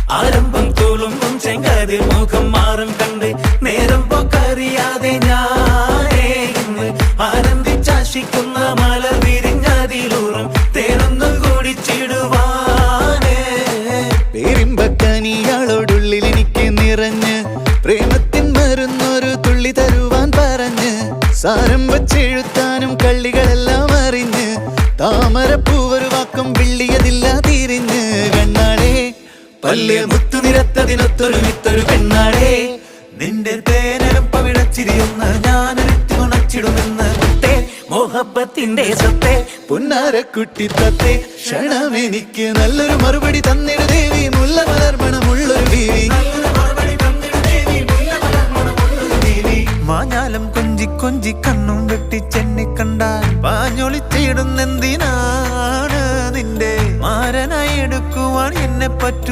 ആരംഭം തോളുമ്പും ചെങ്കതിർ മുഖം മാറും കണ്ട് നേരം പോക്കറിയാതെ ഞാനേ ഇന്ന് ആനന്ദിച്ചാശിക്കുന്ന മല വിരിഞ്ഞതിലൂറും തേനൊന്നും കുടിച്ചിടുവാനേ. പേരിമ്പക്കനിയാളോടുള്ളിൽ എനിക്ക് നിറഞ്ഞ് പ്രേമത്തിൻ മരുന്നൊരു തുള്ളി തരുവാൻ പറഞ്ഞ് സാരം വച്ചെഴുത്താനും കള്ളികളെല്ലാം അറിഞ്ഞ് താമരപ്പൂവൊരു വാക്കും വിള്ളിയതില്ല തിരിഞ്ഞ് കണ്ണാളെ പല്ല് മുത്തു നിരത്തതിനൊത്തൊരു വിത്തൊരു പെണ്ണാടേ നിന്റെ തേനരം പവിടച്ചിരിയൊന്ന് ഞാനൊരുത്തി ഉണച്ചിടുമെന്ന് മുത്തേ മോഹബത്തിന്റെ സത്തേ പുന്നാരക്കുട്ടി തത്തേ ക്ഷണമെനിക്ക് നല്ലൊരു മറുപടി തന്നിട ദേവി മുല്ല മലർമണമുള്ളൊരു ബീവി മാഞ്ഞാലം കൊഞ്ചി കൊഞ്ചി കണ്ണും വെട്ടി ചെന്നി കണ്ടാൽ പാഞ്ഞൊളിച്ചിടുന്നെന്തിനാണ് നിന്റെ മാരനായി എടുക്കുവാൻ എന്നെ പറ്റൂ